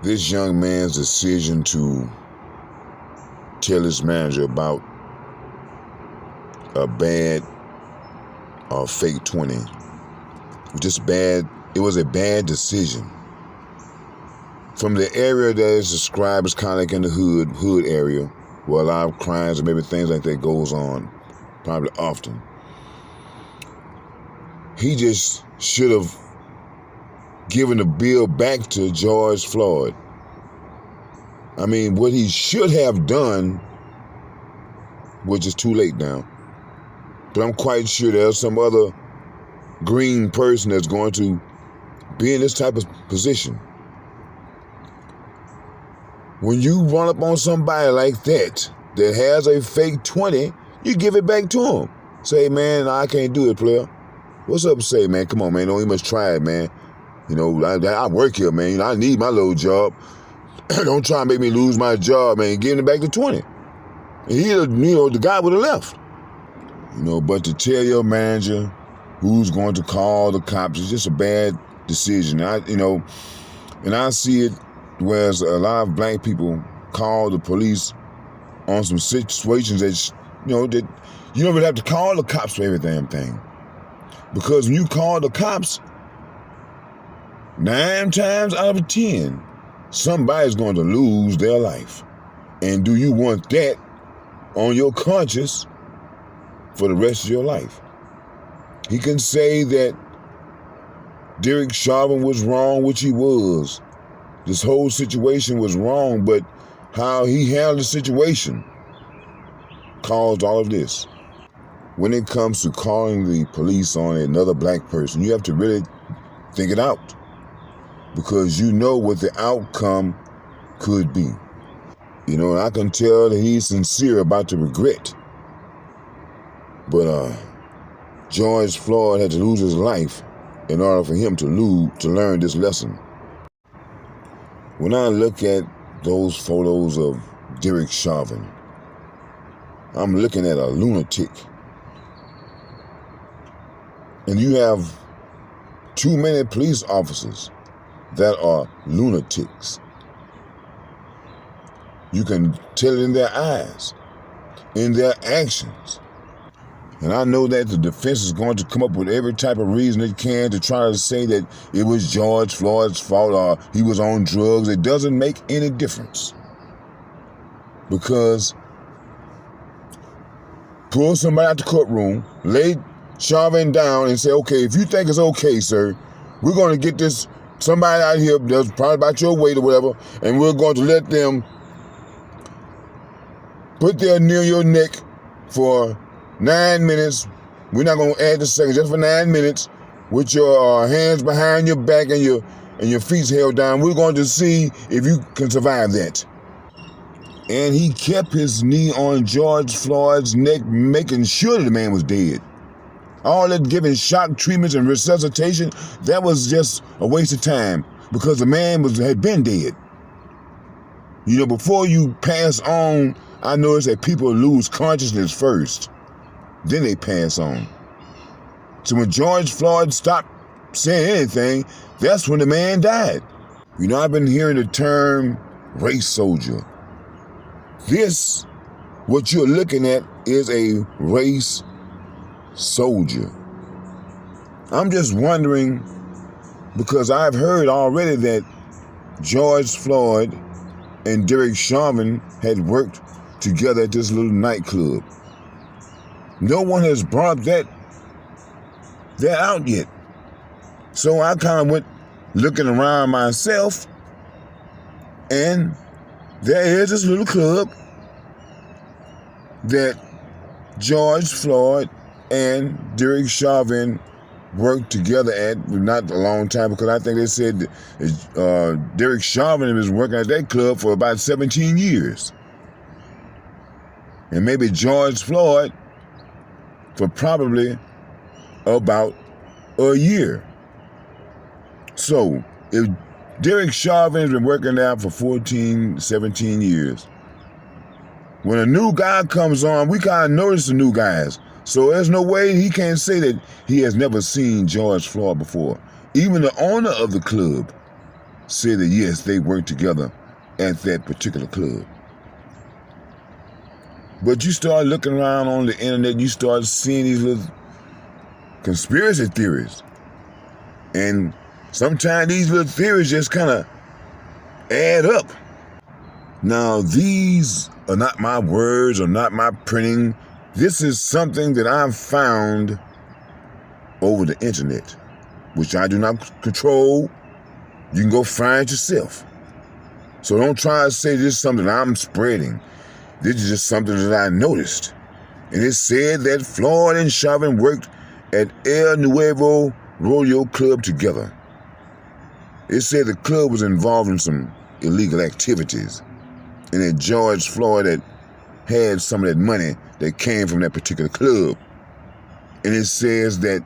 This young man's decision to tell his manager about a bad or fake 20 was just bad. It was a bad decision. From the area that is described as kind of like in the hood area, where a lot of crimes and maybe things like that goes on, probably often. He just should have given the bill back to George Floyd. I mean, what he should have done, which is too late now, but I'm quite sure there's some other green person that's going to be in this type of position. When you run up on somebody like that has a fake 20, you give it back to him. Say, man, I can't do it, player. What's up, say, man? Come on, man. Don't even must try it, man. You know, I work here, man. You know, I need my little job. Don't try and make me lose my job, man. Give it back to 20. And the guy would have left. You know, but to tell your manager who's going to call the cops is just a bad decision. And I see it, whereas a lot of black people call the police on some situations that, that you don't really have to call the cops for every damn thing. Because when you call the cops, 9 times out of 10, somebody's going to lose their life. And do you want that on your conscience for the rest of your life? He can say that Derek Chauvin was wrong, which he was. This whole situation was wrong, but how he handled the situation caused all of this. When it comes to calling the police on another black person, you have to really think it out, because you know what the outcome could be. I can tell that he's sincere about the regret. But George Floyd had to lose his life in order for him to learn this lesson. When I look at those photos of Derek Chauvin, I'm looking at a lunatic. And you have too many police officers that are lunatics. You can tell it in their eyes, in their actions. And I know that the defense is going to come up with every type of reason it can to try to say that it was George Floyd's fault or he was on drugs. It doesn't make any difference. Because pull somebody out the courtroom, lay Chauvin down and say, okay, if you think it's okay, sir, we're going to get this somebody out here that's probably about your weight or whatever, and we're going to let them put their near your neck for 9 minutes. We're not going to add the second, just for 9 minutes, with your hands behind your back and your feet held down. We're going to see if you can survive that. And he kept his knee on George Floyd's neck, making sure that the man was dead. All that giving shock treatments and resuscitation, that was just a waste of time, because the man had been dead. Before you pass on, I notice that people lose consciousness first. Then they pass on. So when George Floyd stopped saying anything, that's when the man died. I've been hearing the term race soldier. This, what you're looking at, is a race soldier. I'm just wondering, because I've heard already that George Floyd and Derek Chauvin had worked together at this little nightclub. No one has brought that out yet. So I kind of went looking around myself, and there is this little club that George Floyd and Derek Chauvin worked together at, not a long time, because I think they said Derek Chauvin was working at that club for about 17 years. And maybe George Floyd for probably about a year. So if Derek Chauvin has been working there for 14, 17 years, when a new guy comes on, we kind of notice the new guys. So there's no way he can't say that he has never seen George Floyd before. Even the owner of the club said that yes, they worked together at that particular club. But you start looking around on the internet, you start seeing these little conspiracy theories. And sometimes these little theories just kind of add up. Now, these are not my words or not my printing. This is something that I've found over the internet, which I do not control. You can go find it yourself. So don't try to say this is something I'm spreading. This is just something that I noticed. And it said that Floyd and Chauvin worked at El Nuevo Rodeo Club together. It said the club was involved in some illegal activities, and that George Floyd had some of that money that came from that particular club. And it says that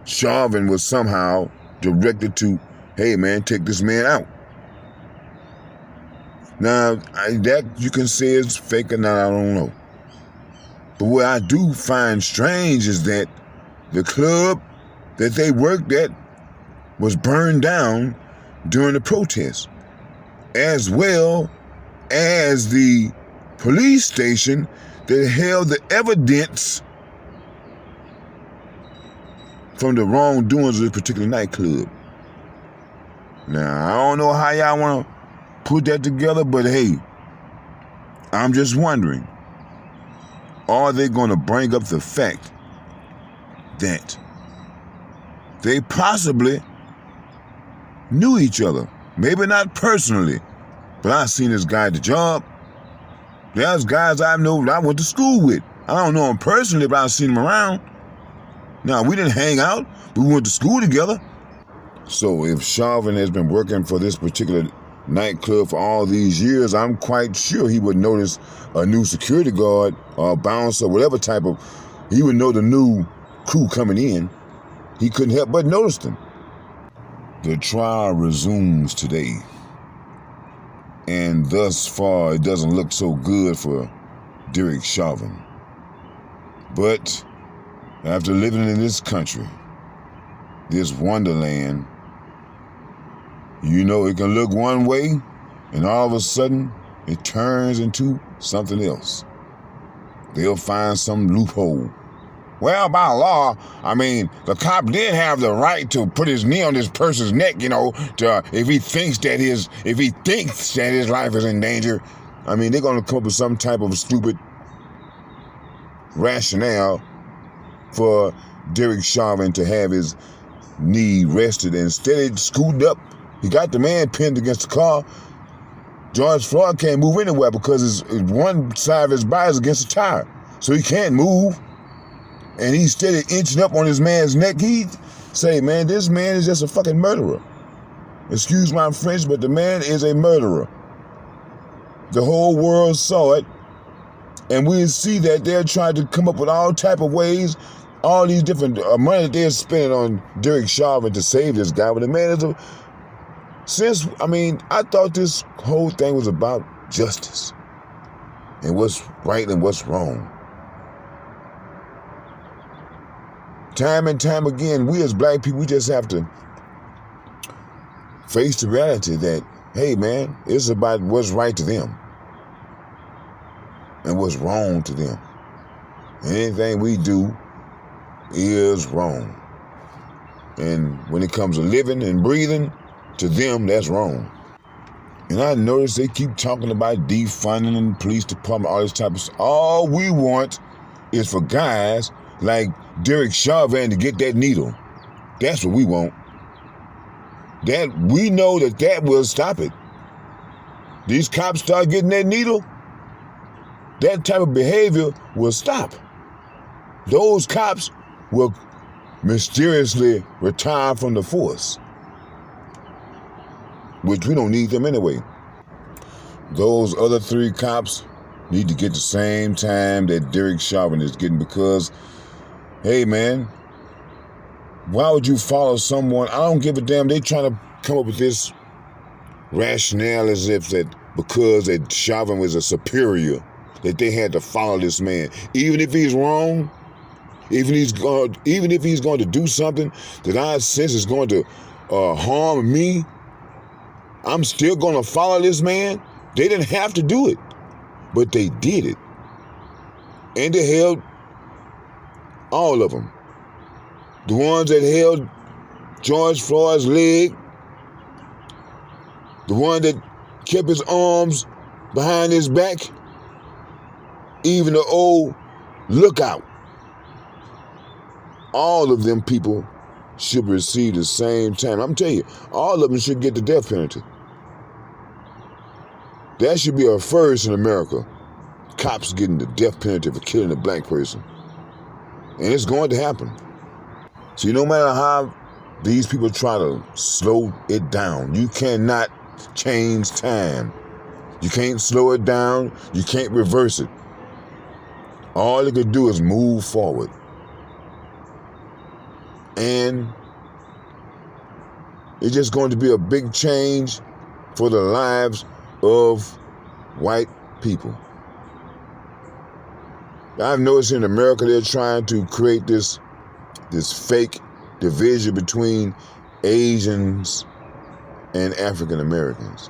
Chauvin was somehow directed to, hey man, take this man out. Now, that you can say is fake or not, I don't know. But what I do find strange is that the club that they worked at was burned down during the protest, as well as the police station that held the evidence from the wrongdoings of this particular nightclub. Now, I don't know how y'all want to put that together, but hey, I'm just wondering, are they going to bring up the fact that they possibly knew each other? Maybe not personally, but I seen this guy at the job. There's guys I know that I went to school with. I don't know him personally, but I've seen him around. Now, we didn't hang out, but we went to school together. So if Chauvin has been working for this particular nightclub for all these years, I'm quite sure he would notice a new security guard or a bouncer, whatever type of, he would know the new crew coming in. He couldn't help but notice them. The trial resumes today, and thus far it doesn't look so good for Derek Chauvin. But after living in this country, this wonderland, you know, it can look one way, and all of a sudden, it turns into something else. They'll find some loophole. Well, by law, I mean, the cop did have the right to put his knee on this person's neck, you know, to, if he thinks that his life is in danger. I mean, they're going to come up with some type of stupid rationale for Derek Chauvin to have his knee rested. Instead, it scooted up. He got the man pinned against the car. George Floyd can't move anywhere because one side of his body is against the tire. So he can't move. And he's steady inching up on his man's neck. He say, man, this man is just a fucking murderer. Excuse my French, but the man is a murderer. The whole world saw it. And we see that they're trying to come up with all type of ways, all these different money that they're spending on Derek Chauvin to save this guy. But the man is I thought this whole thing was about justice and what's right and what's wrong. Time and time again, we as black people, we just have to face the reality that, hey man, it's about what's right to them and what's wrong to them. And anything we do is wrong. And when it comes to living and breathing, to them, that's wrong. And I notice they keep talking about defunding and police department, all this type of stuff. All we want is for guys like Derek Chauvin to get that needle. That's what we want. That we know that will stop it. These cops start getting that needle, that type of behavior will stop. Those cops will mysteriously retire from the force, which we don't need them anyway. Those other 3 cops need to get the same time that Derek Chauvin is getting, because, hey man, why would you follow someone? I don't give a damn. They trying to come up with this rationale as if that because that Chauvin was a superior, that they had to follow this man. Even if he's wrong, even if he's going to do something that I sense is going to harm me, I'm still going to follow this man. They didn't have to do it, but they did it. And they held all of them. The ones that held George Floyd's leg, the one that kept his arms behind his back, even the old lookout. All of them people should receive the same time. I'm telling you, all of them should get the death penalty. That should be a first in America. Cops getting the death penalty for killing a black person. And it's going to happen. See, no matter how these people try to slow it down, you cannot change time. You can't slow it down. You can't reverse it. All it could do is move forward. And it's just going to be a big change for the lives of white people. I've noticed in America they're trying to create this fake division between Asians and African Americans.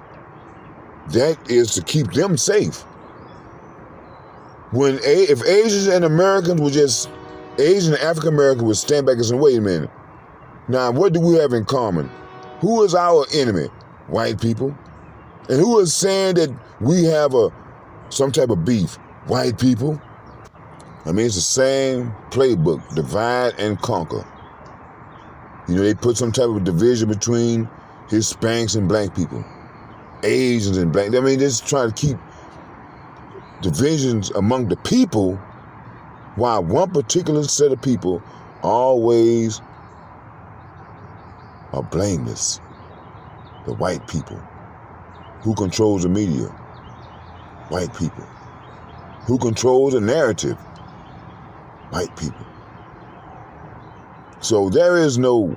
That is to keep them safe. If Asians and Americans would just, Asian and African Americans would stand back and say, wait a minute. Now, what do we have in common? Who is our enemy? White people. And who is saying that we have some type of beef? White people. I mean, it's the same playbook, divide and conquer. You know, they put some type of division between Hispanics and black people, Asians and black. I mean, they're just trying to keep divisions among the people, while one particular set of people always are blameless. The white people. Who controls the media? White people. Who controls the narrative? White people. So there is no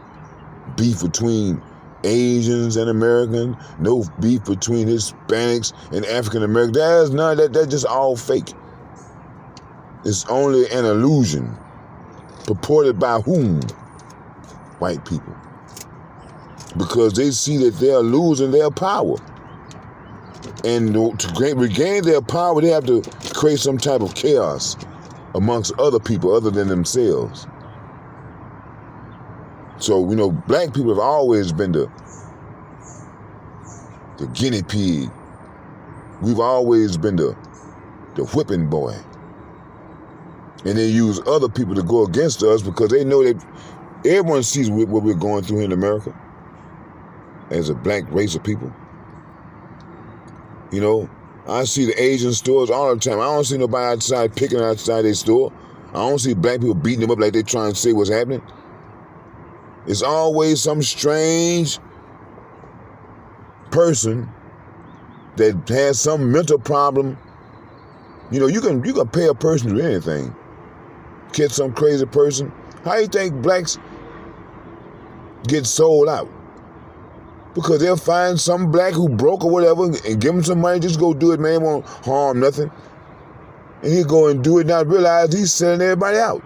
beef between Asians and Americans, no beef between Hispanics and African Americans. There's none of that. That's just all fake. It's only an illusion purported by whom? White people. Because they see that they're losing their power. And to regain their power, they have to create some type of chaos amongst other people other than themselves. So, you know, black people have always been the guinea pig. We've always been the whipping boy. And they use other people to go against us because they know that everyone sees what we're going through here in America as a black race of people. You know, I see the Asian stores all the time. I don't see nobody outside picking outside their store. I don't see black people beating them up like they're trying to say what's happening. It's always some strange person that has some mental problem. You know, you can pay a person to do anything. Catch some crazy person. How you think blacks get sold out? Because they'll find some black who broke or whatever and give him some money, just go do it, man, won't harm nothing. And he'll go and do it and not realize he's selling everybody out.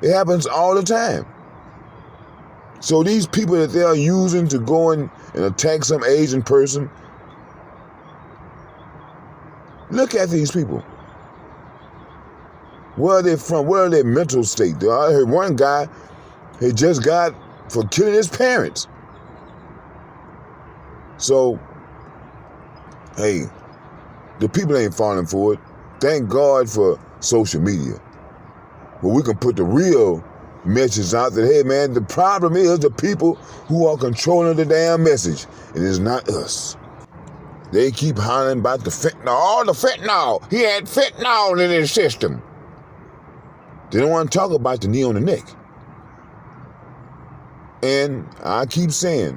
It happens all the time. So these people that they're using to go and attack some Asian person, look at these people. Where are they from? Where are their mental state? I heard one guy had just got for killing his parents. So, hey, the people ain't falling for it. Thank God for social media, where we can put the real message out that, hey, man, the problem is the people who are controlling the damn message. It is not us. They keep hollering about the fentanyl. Oh, the fentanyl. He had fentanyl in his system. They don't want to talk about the knee on the neck. And I keep saying,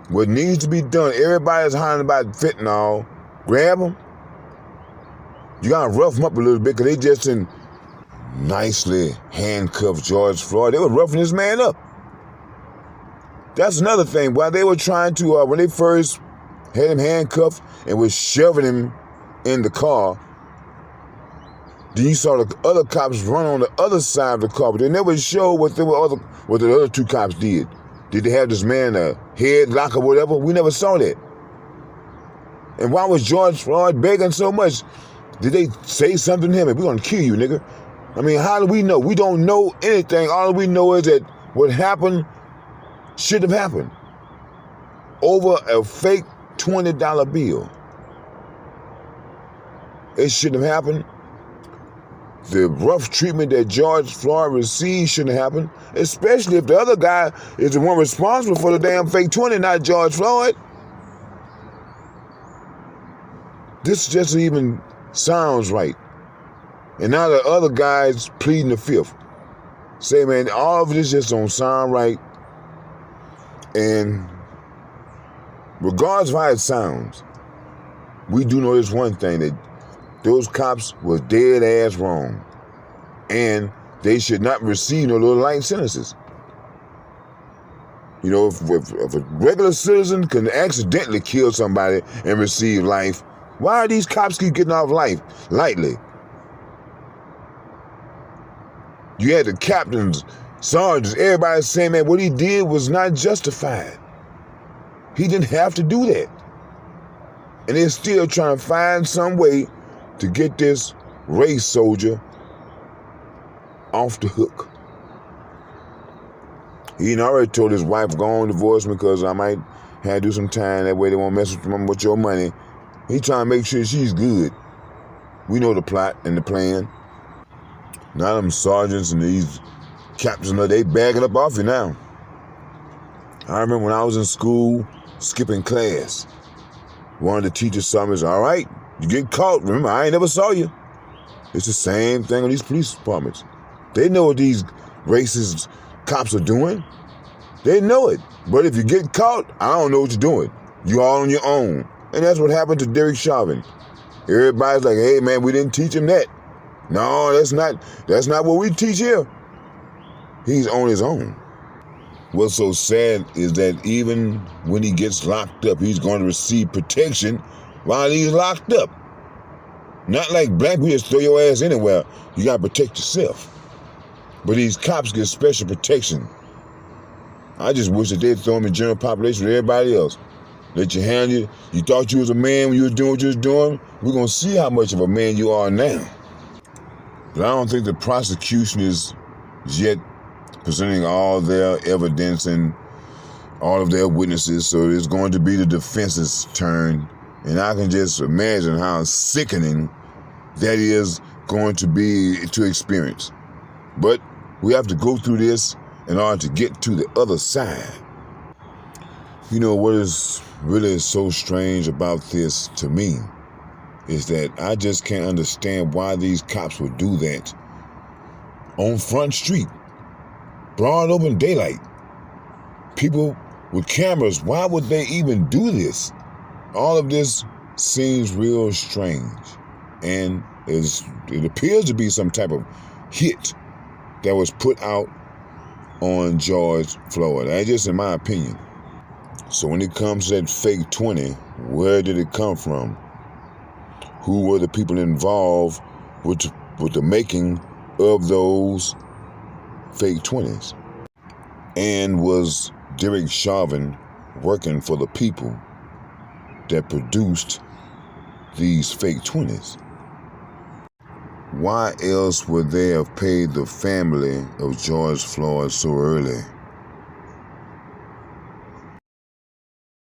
what needs to be done, everybody's hollering about fentanyl. Grab them. You got to rough them up a little bit because they just nicely handcuffed George Floyd. They were roughing this man up. That's another thing. While they were trying to, when they first had him handcuffed and was shoving him in the car, then you saw the other cops run on the other side of the car, but they never showed what the other two cops did. Did they have this man a headlock or whatever? We never saw that. And why was George Floyd begging so much? Did they say something to him? We're going to kill you, nigga. I mean, how do we know? We don't know anything. All we know is that what happened should have happened. Over a fake $20 bill. It shouldn't have happened. The rough treatment that George Floyd received shouldn't have happened, especially if the other guy is the one responsible for the damn fake 20, not George Floyd. This just even sounds right. And now the other guy's pleading the fifth. Say, man, all of this just don't sound right. And regardless of how it sounds, we do know this one thing, that those cops was dead ass wrong. And they should not receive no little light sentences. You know, if a regular citizen can accidentally kill somebody and receive life, why are these cops keep getting off life lightly? You had the captains, sergeants, everybody saying, man, what he did was not justified. He didn't have to do that. And they're still trying to find some way to get this race soldier off the hook. He already told his wife, go on, divorce me, because I might have to do some time. That way they won't mess with your money. He trying to make sure she's good. We know the plot and the plan. Now them sergeants and these captains, they bagging up off you now. I remember when I was in school, skipping class. One of the teachers saw me and said, all right, you get caught. Remember, I ain't never saw you. It's the same thing on these police departments. They know what these racist cops are doing. They know it. But if you get caught, I don't know what you're doing. You're all on your own. And that's what happened to Derek Chauvin. Everybody's like, hey, man, we didn't teach him that. No, that's not what we teach here. He's on his own. What's so sad is that even when he gets locked up, he's going to receive protection while he's locked up. Not like black people just throw your ass anywhere. You got to protect yourself. But these cops get special protection. I just wish that they'd throw him in general population with everybody else. Let you handle it. You thought you was a man when you was doing what you was doing. We're going to see how much of a man you are now. But I don't think the prosecution is yet presenting all their evidence and all of their witnesses, so it's going to be the defense's turn. And I can just imagine how sickening that is going to be to experience. But we have to go through this in order to get to the other side. You know, what is really so strange about this to me is that I just can't understand why these cops would do that on Front Street, broad open daylight. People with cameras, why would they even do this? All of this seems real strange, and it appears to be some type of hit that was put out on George Floyd. That's just in my opinion. So when it comes to that fake 20, where did it come from? Who were the people involved with the making of those fake 20s? And was Derek Chauvin working for the people that produced these fake 20s? Why else would they have paid the family of George Floyd so early?